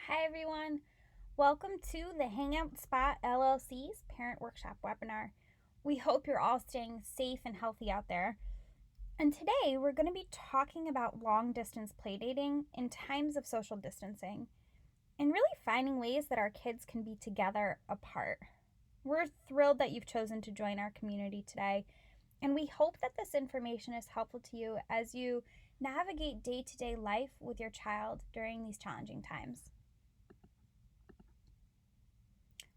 Hi everyone, welcome to the Hangout Spot LLC's Parent Workshop webinar. We hope you're all staying safe and healthy out there. And today we're going to be talking about long distance playdating in times of social distancing and really finding ways that our kids can be together apart. We're thrilled that you've chosen to join our community today, and we hope that this information is helpful to you as you navigate day-to-day life with your child during these challenging times.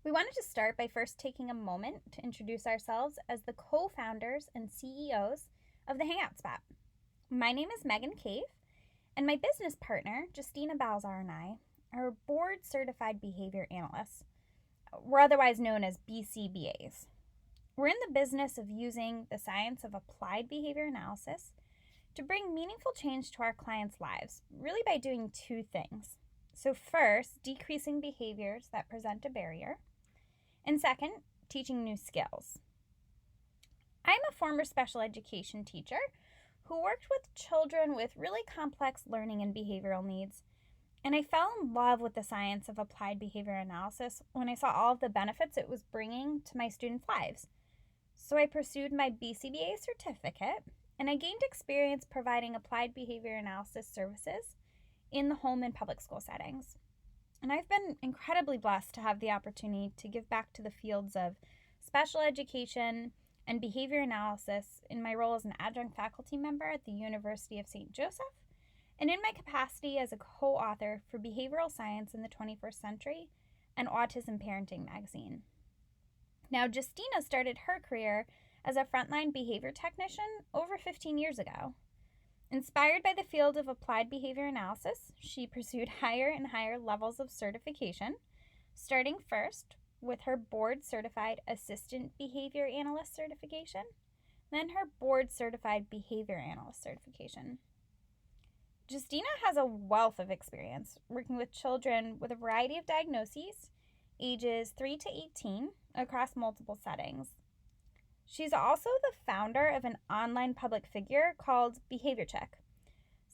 We wanted to start by first taking a moment to introduce ourselves as the co-founders and CEOs of the Hangout Spot. My name is Megan Cave, and my business partner, Justina Balzar, and I are board-certified behavior analysts. We're otherwise known as BCBAs. We're in the business of using the science of applied behavior analysis to bring meaningful change to our clients' lives, really by doing two things. So first, decreasing behaviors that present a barrier, and second, teaching new skills. I'm a former special education teacher who worked with children with really complex learning and behavioral needs, and I fell in love with the science of applied behavior analysis when I saw all of the benefits it was bringing to my students' lives. So I pursued my BCBA certificate, and I gained experience providing applied behavior analysis services in the home and public school settings. And I've been incredibly blessed to have the opportunity to give back to the fields of special education and behavior analysis in my role as an adjunct faculty member at the University of St. Joseph, and in my capacity as a co-author for Behavioral Science in the 21st Century and Autism Parenting magazine. Now, Justina started her career as a frontline behavior technician over 15 years ago. Inspired by the field of applied behavior analysis, she pursued higher and higher levels of certification, starting first with her board-certified assistant behavior analyst certification, then her board-certified behavior analyst certification. Justina has a wealth of experience working with children with a variety of diagnoses, ages 3 to 18, across multiple settings. She's also the founder of an online public figure called Behavior Check.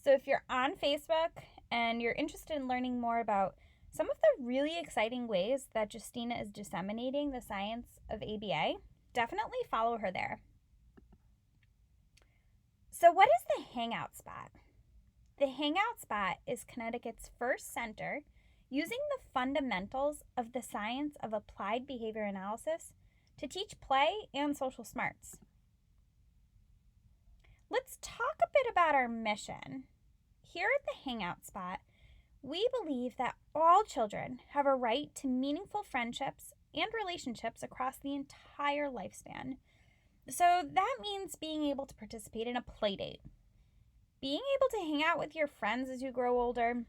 So if you're on Facebook and you're interested in learning more about some of the really exciting ways that Justina is disseminating the science of ABA, definitely follow her there. So what is the Hangout Spot? The Hangout Spot is Connecticut's first center using the fundamentals of the science of applied behavior analysis to teach play and social smarts. Let's talk a bit about our mission. Here at the Hangout Spot, we believe that all children have a right to meaningful friendships and relationships across the entire lifespan. So that means being able to participate in a play date, being able to hang out with your friends as you grow older,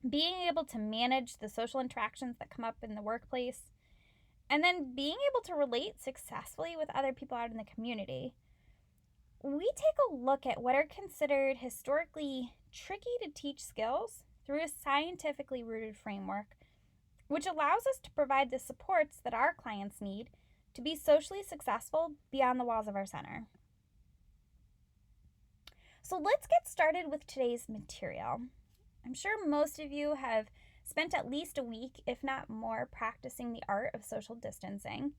being able to manage the social interactions that come up in the workplace, and then being able to relate successfully with other people out in the community. We take a look at what are considered historically tricky to teach skills through a scientifically rooted framework, which allows us to provide the supports that our clients need to be socially successful beyond the walls of our center. So let's get started with today's material. I'm sure most of you have spent at least a week, if not more, practicing the art of social distancing.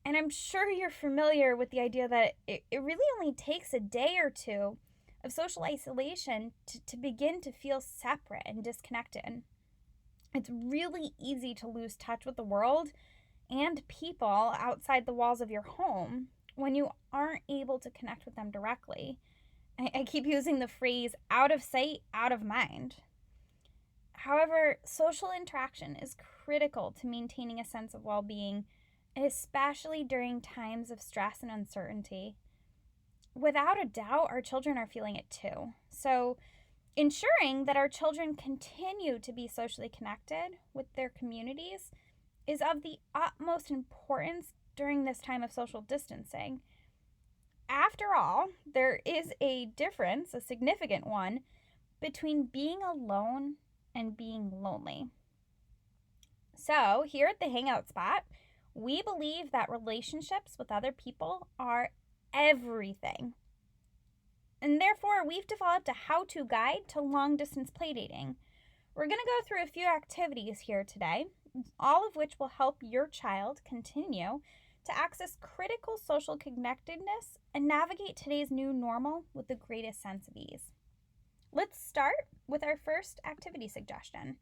And I'm sure you're familiar with the idea that it really only takes a day or two of social isolation to begin to feel separate and disconnected. It's really easy to lose touch with the world and people outside the walls of your home when you aren't able to connect with them directly. I keep using the phrase out of sight, out of mind. However, social interaction is critical to maintaining a sense of well-being, especially during times of stress and uncertainty. Without a doubt, our children are feeling it too. So, ensuring that our children continue to be socially connected with their communities is of the utmost importance during this time of social distancing. After all, there is a difference, a significant one, between being alone and being lonely. So, here at the Hangout Spot, we believe that relationships with other people are everything. And therefore, we've developed a how-to guide to long-distance playdating, We're going to go through a few activities here today, all of which will help your child continue to access critical social connectedness and navigate today's new normal with the greatest sense of ease. Let's start with our first activity suggestion.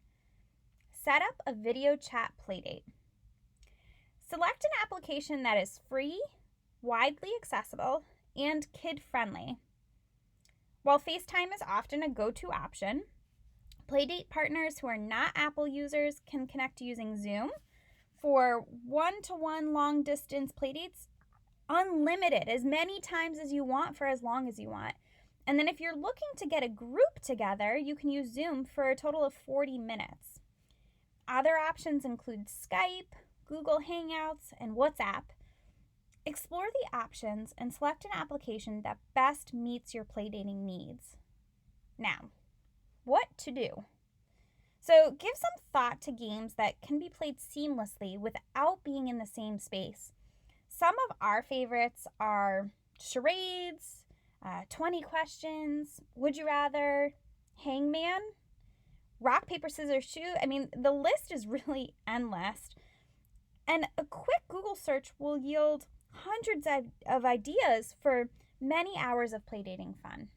Set up a video chat playdate. Select an application that is free, widely accessible, and kid-friendly. While FaceTime is often a go-to option, playdate partners who are not Apple users can connect using Zoom for one-to-one long-distance playdates, unlimited, as many times as you want for as long as you want. And then if you're looking to get a group together, you can use Zoom for a total of 40 minutes. Other options include Skype, Google Hangouts, and WhatsApp. Explore the options and select an application that best meets your playdating needs. Now, what to do? So give some thought to games that can be played seamlessly without being in the same space. Some of our favorites are charades, 20 questions, would you rather, hangman, rock, paper, scissors, shoot. I mean, the list is really endless. And a quick Google search will yield hundreds of ideas for many hours of playdating fun.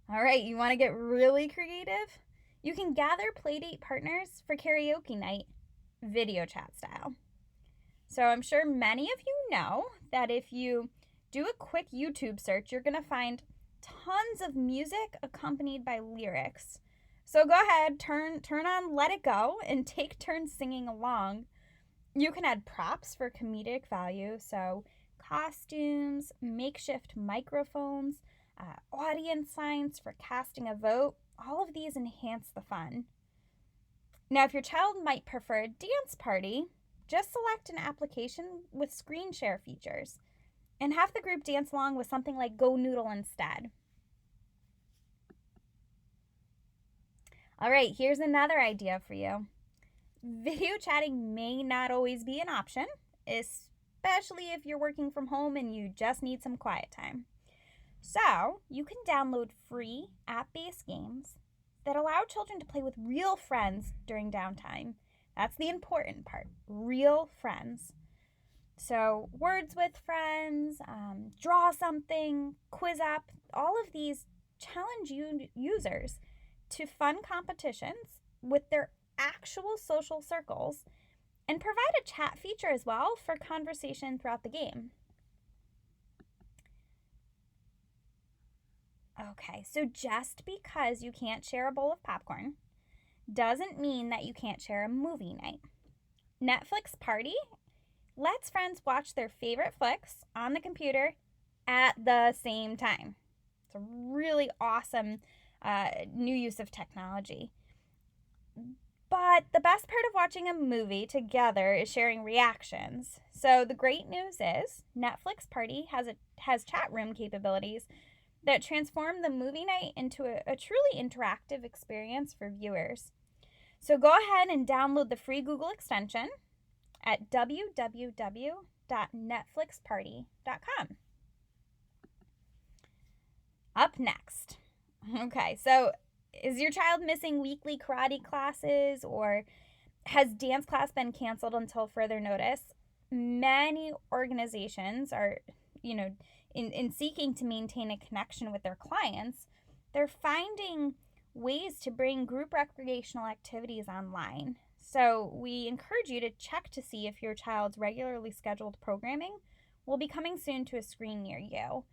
All right, you want to get really creative? You can gather playdate partners for karaoke night, video chat style. So I'm sure many of you know that if you do a quick YouTube search, you're going to find tons of music accompanied by lyrics. So go ahead, turn on Let It Go and take turns singing along. You can add props for comedic value, so costumes, makeshift microphones, audience signs for casting a vote. All of these enhance the fun. Now, if your child might prefer a dance party, just select an application with screen share features and have the group dance along with something like Go Noodle instead. All right, here's another idea for you. Video chatting may not always be an option, especially if you're working from home and you just need some quiet time. So, you can download free app-based games that allow children to play with real friends during downtime. That's the important part, real friends. So, words with friends, draw something, quiz up, all of these challenge users to fun competitions with their actual social circles and provide a chat feature as well for conversation throughout the game. Okay, so just because you can't share a bowl of popcorn doesn't mean that you can't share a movie night. Netflix Party lets friends watch their favorite flicks on the computer at the same time. It's a really awesome new use of technology. But the best part of watching a movie together is sharing reactions. So the great news is Netflix Party has chat room capabilities that transform the movie night into a truly interactive experience for viewers. So go ahead and download the free Google extension at www.netflixparty.com. Up next. Okay, so is your child missing weekly karate classes, or has dance class been canceled until further notice? Many organizations are, in seeking to maintain a connection with their clients, they're finding ways to bring group recreational activities online. So we encourage you to check to see if your child's regularly scheduled programming will be coming soon to a screen near you.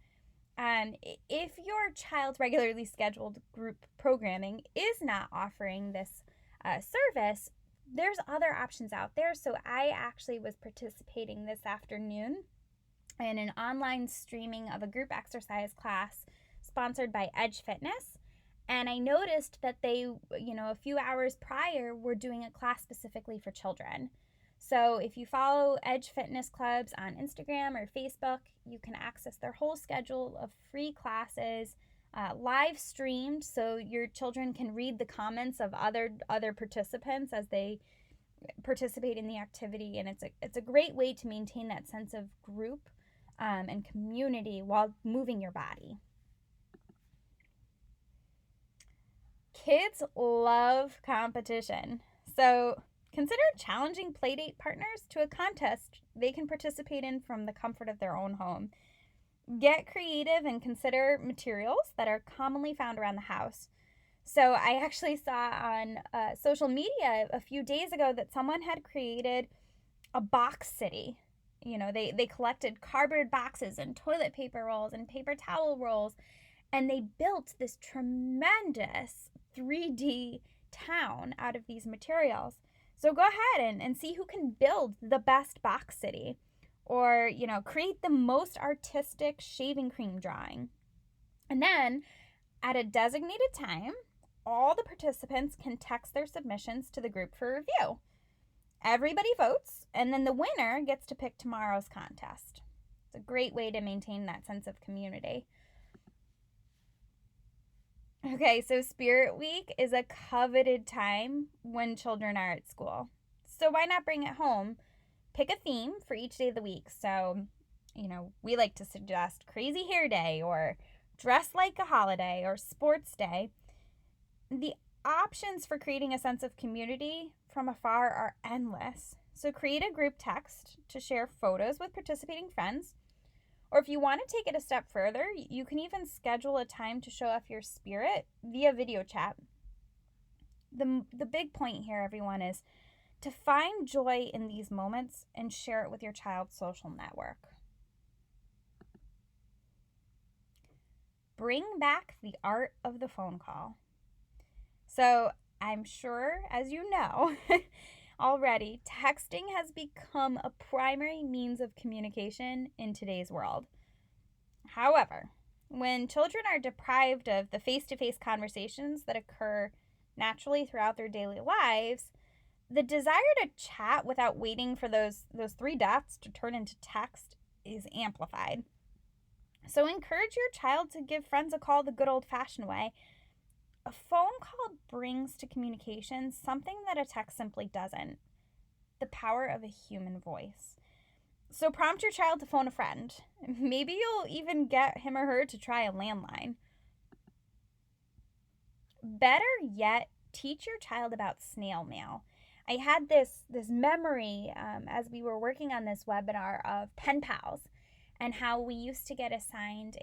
If your child's regularly scheduled group programming is not offering this service, there's other options out there. So I actually was participating this afternoon in an online streaming of a group exercise class sponsored by Edge Fitness. And I noticed that they, a few hours prior were doing a class specifically for children. So if you follow Edge Fitness Clubs on Instagram or Facebook, you can access their whole schedule of free classes, live streamed, so your children can read the comments of other participants as they participate in the activity. And it's a great way to maintain that sense of group and community while moving your body. Kids love competition. So consider challenging playdate partners to a contest they can participate in from the comfort of their own home. Get creative and consider materials that are commonly found around the house. So I actually saw on social media a few days ago that someone had created a box city. They collected cardboard boxes and toilet paper rolls and paper towel rolls, and they built this tremendous 3D town out of these materials. So go ahead and see who can build the best box city, or, create the most artistic shaving cream drawing. And then at a designated time, all the participants can text their submissions to the group for review. Everybody votes, and then the winner gets to pick tomorrow's contest. It's a great way to maintain that sense of community. Okay, so Spirit Week is a coveted time when children are at school. So why not bring it home? Pick a theme for each day of the week. So, we like to suggest Crazy Hair Day, or Dress Like a Holiday, or Sports Day. The options for creating a sense of community from afar are endless. So create a group text to share photos with participating friends. Or if you want to take it a step further, you can even schedule a time to show off your spirit via video chat. The big point here, everyone, is to find joy in these moments and share it with your child's social network. Bring back the art of the phone call. So I'm sure, as you know already, texting has become a primary means of communication in today's world. However, when children are deprived of the face-to-face conversations that occur naturally throughout their daily lives, the desire to chat without waiting for those three dots to turn into text is amplified. So encourage your child to give friends a call the good old-fashioned way. A phone call brings to communication something that a text simply doesn't: the power of a human voice. So prompt your child to phone a friend. Maybe you'll even get him or her to try a landline. Better yet, teach your child about snail mail. I had this memory as we were working on this webinar of pen pals, and how we used to get assigned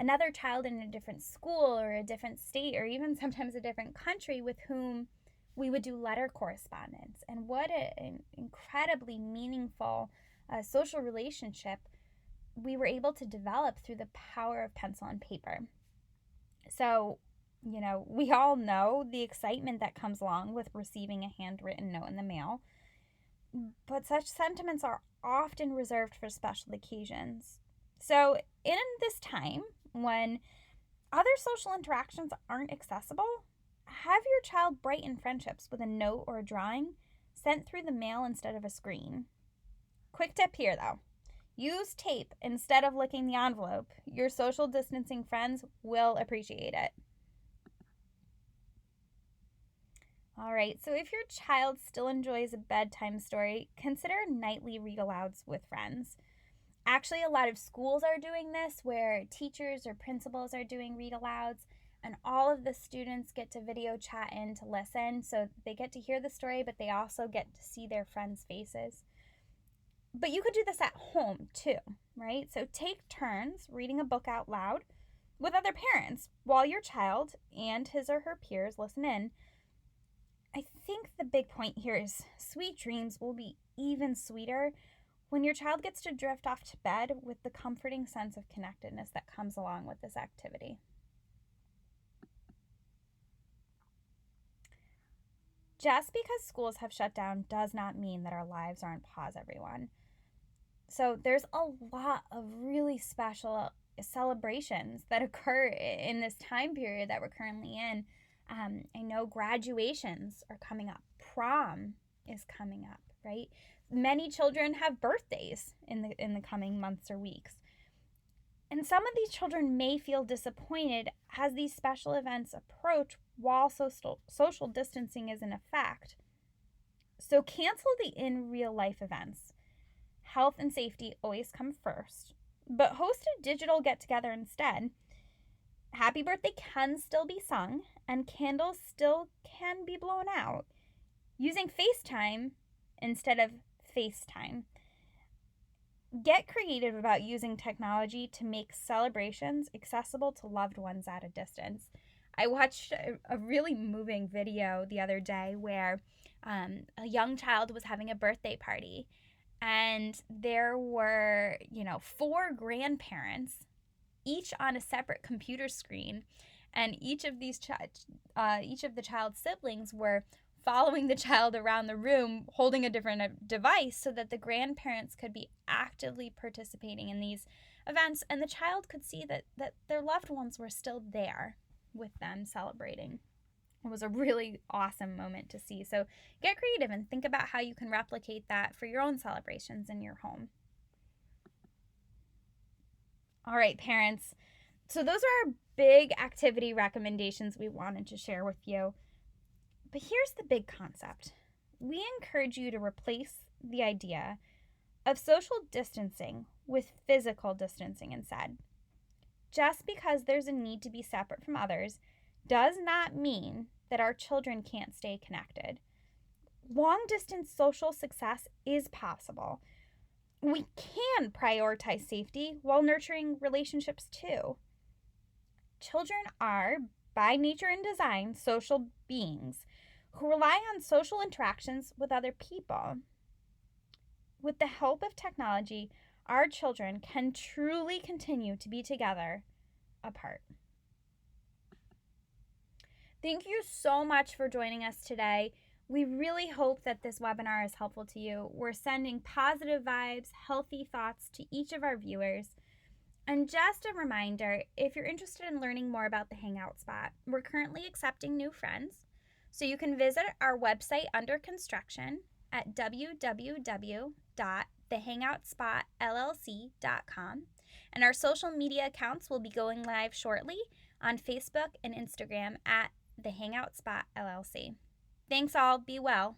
another child in a different school or a different state, or even sometimes a different country, with whom we would do letter correspondence. And what an incredibly meaningful social relationship we were able to develop through the power of pencil and paper. So, we all know the excitement that comes along with receiving a handwritten note in the mail, but such sentiments are often reserved for special occasions. So in this time when other social interactions aren't accessible, have your child brighten friendships with a note or a drawing sent through the mail instead of a screen. Quick tip here, though: use tape instead of licking the envelope. Your social distancing friends will appreciate it. All right, so if your child still enjoys a bedtime story, consider nightly read-alouds with friends. Actually, a lot of schools are doing this, where teachers or principals are doing read-alouds, and all of the students get to video chat in to listen. So they get to hear the story, but they also get to see their friends' faces. But you could do this at home too, right? So take turns reading a book out loud with other parents while your child and his or her peers listen in. I think the big point here is sweet dreams will be even sweeter when your child gets to drift off to bed with the comforting sense of connectedness that comes along with this activity. Just because schools have shut down does not mean that our lives are on pause, everyone. So there's a lot of really special celebrations that occur in this time period that we're currently in. I know graduations are coming up. Prom is coming up, right? Many children have birthdays in the coming months or weeks. And some of these children may feel disappointed as these special events approach while social distancing is in effect. So cancel the in real life events. Health and safety always come first, but host a digital get-together instead. Happy birthday can still be sung, and candles still can be blown out using FaceTime instead of FaceTime. Get creative about using technology to make celebrations accessible to loved ones at a distance. I watched a really moving video the other day where a young child was having a birthday party, and there were, 4 grandparents, each on a separate computer screen, and each of the child's siblings were following the child around the room holding a different device so that the grandparents could be actively participating in these events, and the child could see that their loved ones were still there with them celebrating. It was a really awesome moment to see. So get creative and think about how you can replicate that for your own celebrations in your home. All right, parents. So those are our big activity recommendations we wanted to share with you. But here's the big concept. We encourage you to replace the idea of social distancing with physical distancing instead. Just because there's a need to be separate from others does not mean that our children can't stay connected. Long-distance social success is possible. We can prioritize safety while nurturing relationships too. Children are, by nature and design, social beings who rely on social interactions with other people. With the help of technology, our children can truly continue to be together apart. Thank you so much for joining us today. We really hope that this webinar is helpful to you. We're sending positive vibes, healthy thoughts to each of our viewers. And just a reminder, if you're interested in learning more about the Hangout Spot, we're currently accepting new friends. So you can visit our website under construction at www.thehangoutspotllc.com. And our social media accounts will be going live shortly on Facebook and Instagram at The Hangout Spot LLC. Thanks all. Be well.